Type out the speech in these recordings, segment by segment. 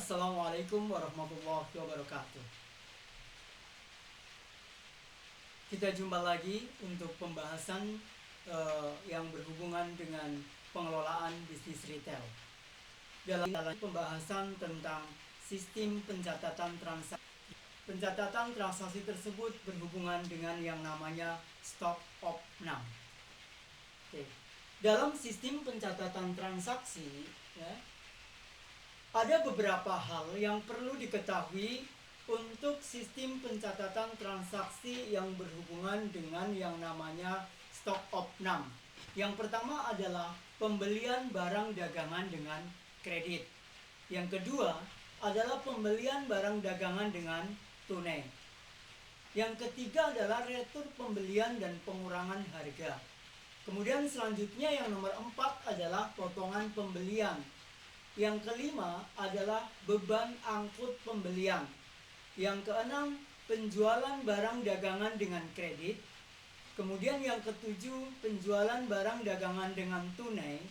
Assalamualaikum warahmatullahi wabarakatuh. Kita jumpa lagi untuk pembahasan yang berhubungan dengan pengelolaan bisnis retail. Dalam pembahasan tentang sistem pencatatan transaksi. Pencatatan transaksi tersebut berhubungan dengan yang namanya stock of none. Oke. Dalam sistem pencatatan transaksi, ya, ada beberapa hal yang perlu diketahui untuk sistem pencatatan transaksi yang berhubungan dengan yang namanya stock of none. Yang pertama adalah pembelian barang dagangan dengan kredit. Yang kedua adalah pembelian barang dagangan dengan tunai. Yang ketiga adalah retur pembelian dan pengurangan harga. Kemudian selanjutnya yang nomor 4 adalah potongan pembelian. Yang kelima adalah beban angkut pembelian. Yang keenam, penjualan barang dagangan dengan kredit. Kemudian yang ketujuh, penjualan barang dagangan dengan tunai.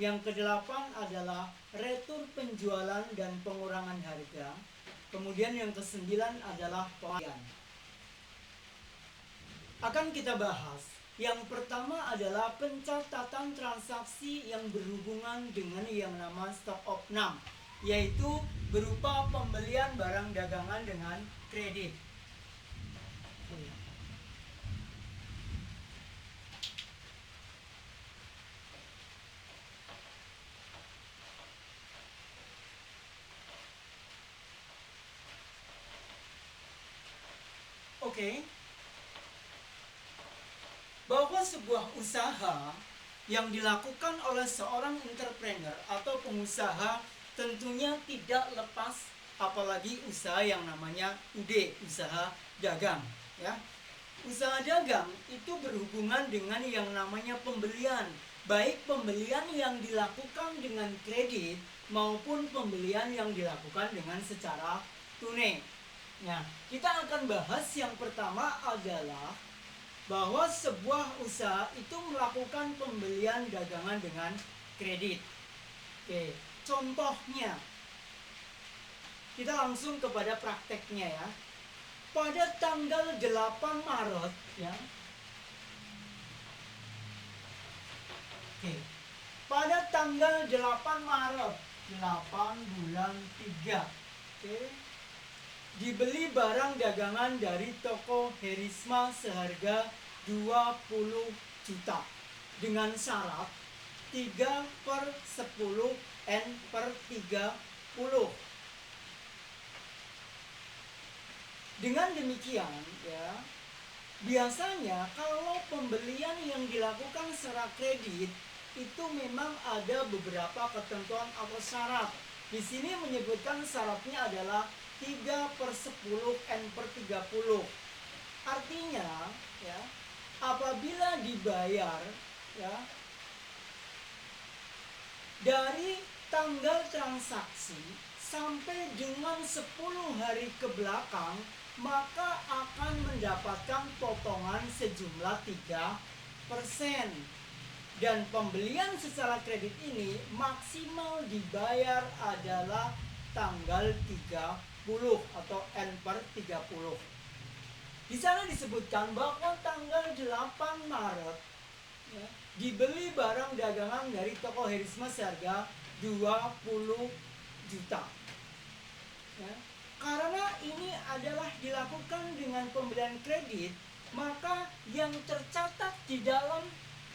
Yang kedelapan adalah retur penjualan dan pengurangan harga. Kemudian yang kesembilan adalah pembelian. Akan kita bahas. Yang pertama adalah pencatatan transaksi yang berhubungan dengan yang nama stock of none, yaitu berupa pembelian barang dagangan dengan kredit. Oke. Bahwa sebuah usaha yang dilakukan oleh seorang entrepreneur atau pengusaha tentunya tidak lepas, apalagi usaha yang namanya UD, usaha dagang, ya. Usaha dagang itu berhubungan dengan yang namanya pembelian, baik pembelian yang dilakukan dengan kredit maupun pembelian yang dilakukan dengan secara tunai. Nah, kita akan bahas yang pertama adalah bahwa sebuah usaha itu melakukan pembelian dagangan dengan kredit. Oke, contohnya kita langsung kepada prakteknya, ya. Pada tanggal 8 Maret, ya. Oke. Pada tanggal 8 Maret, 8 bulan 3. Oke. Dibeli barang dagangan dari toko Herisma seharga 20 juta dengan syarat 3/10 N/30. Dengan demikian, ya, biasanya kalau pembelian yang dilakukan secara kredit itu memang ada beberapa ketentuan atau syarat. Di sini menyebutkan syaratnya adalah 3/10 N/30. Artinya, ya, apabila dibayar, ya, dari tanggal transaksi sampai dengan 10 hari ke belakang, maka akan mendapatkan potongan sejumlah 3%. Dan pembelian secara kredit ini maksimal dibayar adalah tanggal 30 atau N/30. Di sana disebutkan bahwa tanggal 8 Maret, ya, dibeli barang dagangan dari toko Herisma seharga 20 juta. Ya. Karena ini adalah dilakukan dengan pembelian kredit, maka yang tercatat di dalam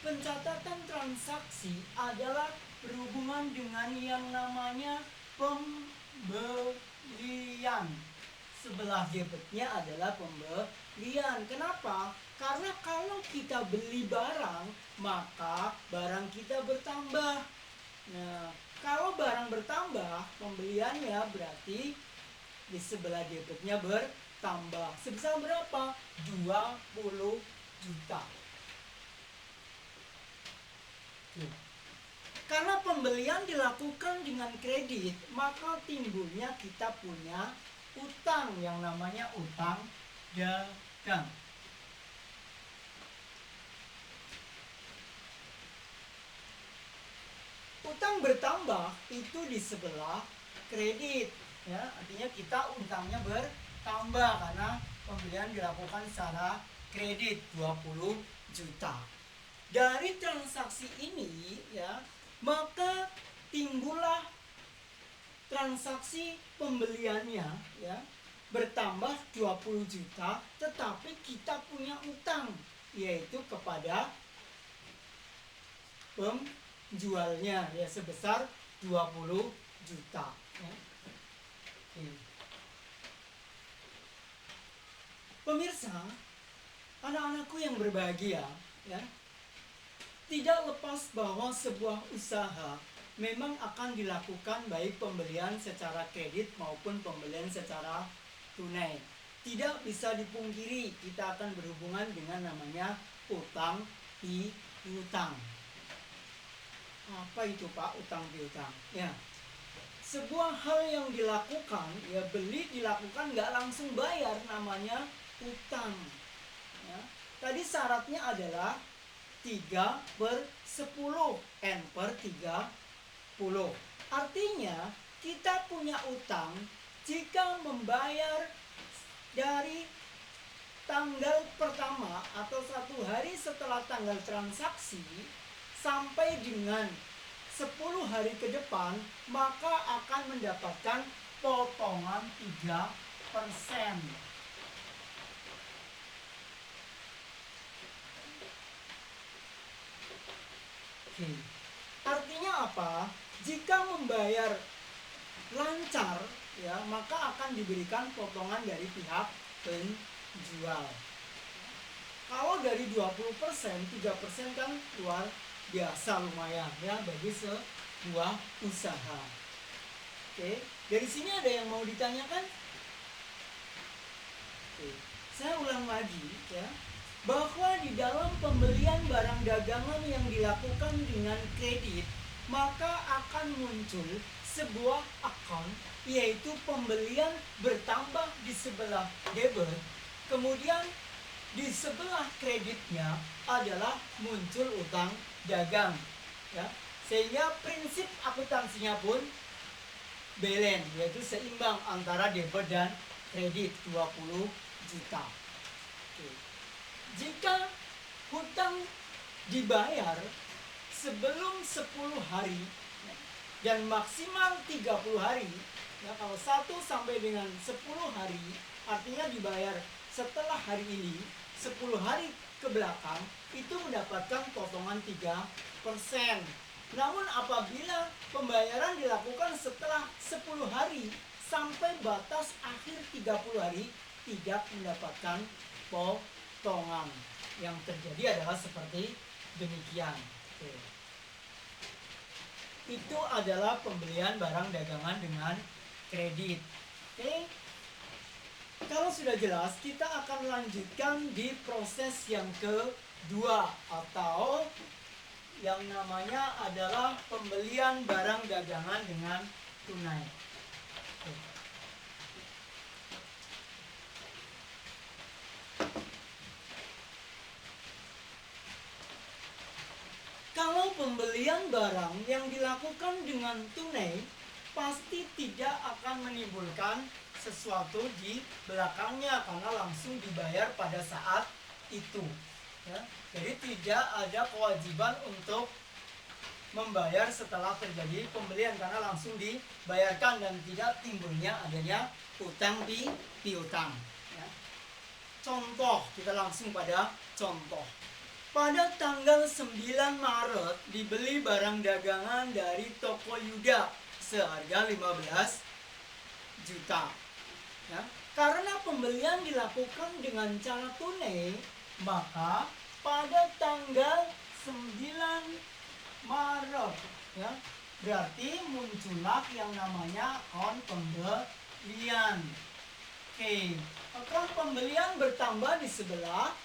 pencatatan transaksi adalah berhubungan dengan yang namanya pembelian. Sebelah debitnya adalah pembelian. Kenapa? Karena kalau kita beli barang, maka barang kita bertambah. Nah, kalau barang bertambah, pembeliannya berarti di sebelah debitnya bertambah. Sebesar berapa? 20 juta. Karena pembelian dilakukan dengan kredit, maka timbulnya kita punya utang yang namanya utang dagang. Utang bertambah itu di sebelah kredit. ya, artinya kita utangnya bertambah karena pembelian dilakukan secara kredit 20 juta. Dari transaksi ini ya, maka timbullah transaksi pembeliannya ya bertambah 20 juta, tetapi kita punya utang yaitu kepada penjualnya ya sebesar 20 juta ya. Pemirsa, anak-anakku yang berbahagia ya, tidak lepas bahwa sebuah usaha memang akan dilakukan baik pembelian secara kredit maupun pembelian secara tunai. Tidak bisa dipungkiri kita akan berhubungan dengan namanya utang piutang. Apa itu Pak utang piutang? Ya, sebuah hal yang dilakukan ya, beli dilakukan nggak langsung bayar, namanya utang ya. Tadi syaratnya adalah 3/10 N/30. Artinya kita punya utang jika membayar dari tanggal pertama atau 1 hari setelah tanggal transaksi sampai dengan 10 hari ke depan, maka akan mendapatkan potongan 3%. Artinya apa? Jika membayar lancar ya, maka akan diberikan potongan dari pihak penjual. Kalau dari 20%, 3% kan luar biasa, lumayan ya bagi sebuah usaha. Oke, dari sini ada yang mau ditanyakan? Oke, saya ulang lagi ya, bahwa di dalam pembelian barang dagangan yang dilakukan dengan kredit, maka akan muncul sebuah akun, yaitu pembelian bertambah di sebelah debit, kemudian di sebelah kreditnya adalah muncul utang dagang ya, sehingga prinsip akuntansinya pun balance, yaitu seimbang antara debit dan kredit 20 juta. Oke. Jika hutang dibayar sebelum 10 hari dan maksimal 30 hari ya, kalau 1 sampai dengan 10 hari artinya dibayar setelah hari ini 10 hari ke belakang, itu mendapatkan potongan 3%. Namun apabila pembayaran dilakukan setelah 10 hari sampai batas akhir 30 hari, tidak mendapatkan potongan. Yang terjadi adalah seperti demikian. Itu adalah pembelian barang dagangan dengan kredit. Oke. Kalau sudah jelas, kita akan lanjutkan di proses yang kedua atau yang namanya adalah pembelian barang dagangan dengan tunai. Kalau pembelian barang yang dilakukan dengan tunai pasti tidak akan menimbulkan sesuatu di belakangnya karena langsung dibayar pada saat itu ya. Jadi tidak ada kewajiban untuk membayar setelah terjadi pembelian karena langsung dibayarkan dan tidak timbulnya adanya utang piutang ya. Contoh, kita langsung pada contoh. Pada tanggal 9 Maret dibeli barang dagangan dari toko Yuda seharga 15 juta. Ya, karena pembelian dilakukan dengan cara tunai, maka pada tanggal 9 Maret ya, berarti muncullah yang namanya akun pembelian. Oke, akun pembelian bertambah di sebelah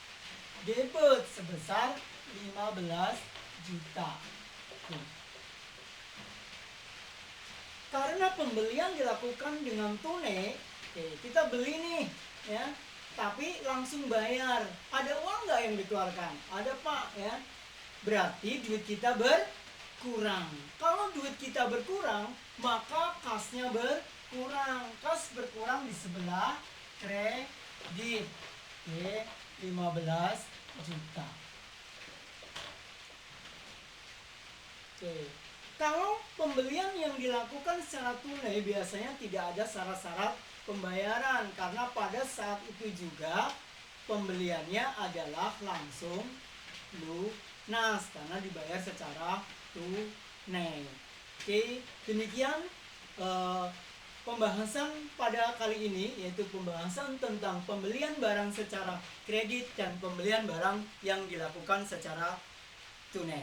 debit sebesar 15 juta. Karena pembelian dilakukan dengan tunai, kita beli nih ya, tapi langsung bayar. Ada uang nggak yang dikeluarkan? Ada Pak ya. Berarti duit kita berkurang. Kalau duit kita berkurang, maka kasnya berkurang. kurang di sebelah kredit. Oke, 15 juta. Oke. Kalau pembelian yang dilakukan secara tunai biasanya tidak ada syarat-syarat pembayaran karena pada saat itu juga pembeliannya adalah langsung lunas karena dibayar secara tunai. Oke, demikian pembahasan pada kali ini, yaitu pembahasan tentang pembelian barang secara kredit dan pembelian barang yang dilakukan secara tunai.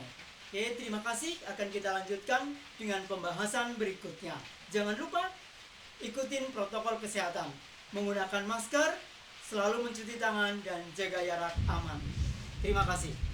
Oke, terima kasih. Akan kita lanjutkan dengan pembahasan berikutnya. Jangan lupa ikutin protokol kesehatan, menggunakan masker, selalu mencuci tangan, dan jaga jarak aman. Terima kasih.